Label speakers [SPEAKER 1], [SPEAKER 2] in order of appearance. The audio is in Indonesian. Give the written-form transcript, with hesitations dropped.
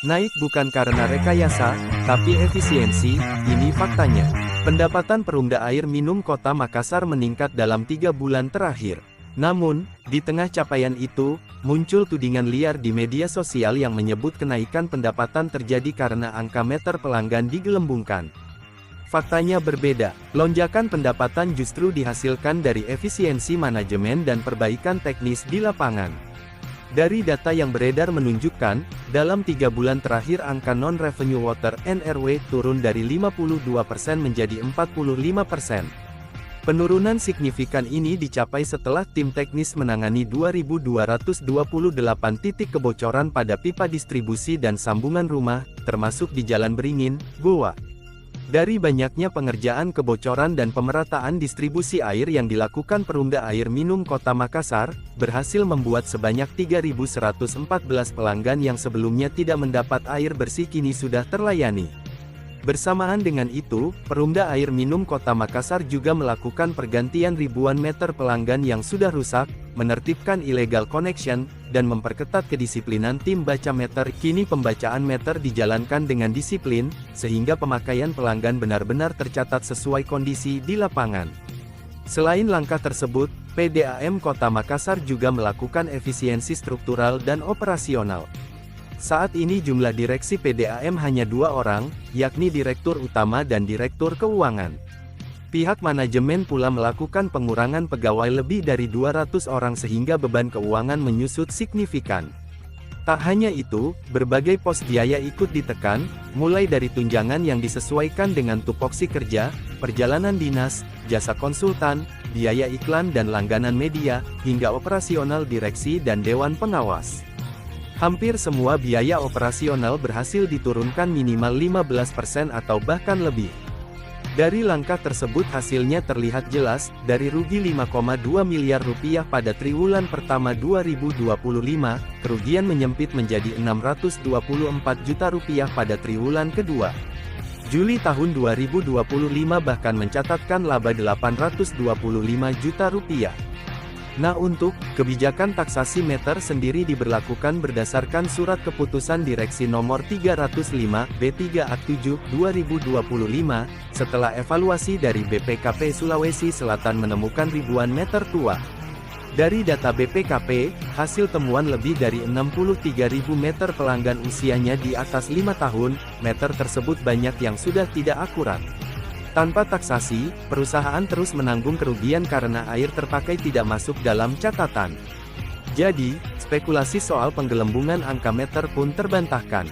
[SPEAKER 1] Naik bukan karena rekayasa, tapi efisiensi, ini faktanya. Pendapatan perumda air minum Kota Makassar meningkat dalam 3 bulan terakhir. Namun, di tengah capaian itu, muncul tudingan liar di media sosial yang menyebut kenaikan pendapatan terjadi karena angka meter pelanggan digelembungkan. Faktanya berbeda, lonjakan pendapatan justru dihasilkan dari efisiensi manajemen dan perbaikan teknis di lapangan. Dari data yang beredar menunjukkan, dalam 3 bulan terakhir angka non-revenue water (NRW) turun dari 52% menjadi 45%. Penurunan signifikan ini dicapai setelah tim teknis menangani 2.228 titik kebocoran pada pipa distribusi dan sambungan rumah, termasuk di Jalan Beringin, Goa. Dari banyaknya pengerjaan kebocoran dan pemerataan distribusi air yang dilakukan Perumda Air Minum Kota Makassar, berhasil membuat sebanyak 3.114 pelanggan yang sebelumnya tidak mendapat air bersih kini sudah terlayani. Bersamaan dengan itu, Perumda Air Minum Kota Makassar juga melakukan pergantian ribuan meter pelanggan yang sudah rusak, menertibkan illegal connection, dan memperketat kedisiplinan tim baca meter. Kini pembacaan meter dijalankan dengan disiplin, sehingga pemakaian pelanggan benar-benar tercatat sesuai kondisi di lapangan. Selain langkah tersebut, PDAM Kota Makassar juga melakukan efisiensi struktural dan operasional. Saat ini jumlah direksi PDAM hanya 2 orang, yakni Direktur Utama dan Direktur Keuangan. Pihak manajemen pula melakukan pengurangan pegawai lebih dari 200 orang sehingga beban keuangan menyusut signifikan. Tak hanya itu, berbagai pos biaya ikut ditekan, mulai dari tunjangan yang disesuaikan dengan tupoksi kerja, perjalanan dinas, jasa konsultan, biaya iklan dan langganan media, hingga operasional direksi dan dewan pengawas. Hampir semua biaya operasional berhasil diturunkan minimal 15% atau bahkan lebih. Dari langkah tersebut hasilnya terlihat jelas, dari rugi 5,2 miliar rupiah pada triwulan pertama 2025, kerugian menyempit menjadi 624 juta rupiah pada triwulan kedua. Juli tahun 2025 bahkan mencatatkan laba 825 juta rupiah. Nah, untuk kebijakan taksasi meter sendiri diberlakukan berdasarkan Surat Keputusan Direksi Nomor 305 B3A7 2025, setelah evaluasi dari BPKP Sulawesi Selatan menemukan ribuan meter tua. Dari data BPKP, hasil temuan lebih dari 63.000 meter pelanggan usianya di atas 5 tahun, meter tersebut banyak yang sudah tidak akurat. Tanpa taksasi, perusahaan terus menanggung kerugian karena air terpakai tidak masuk dalam catatan. Jadi, spekulasi soal penggelembungan angka meter pun terbantahkan.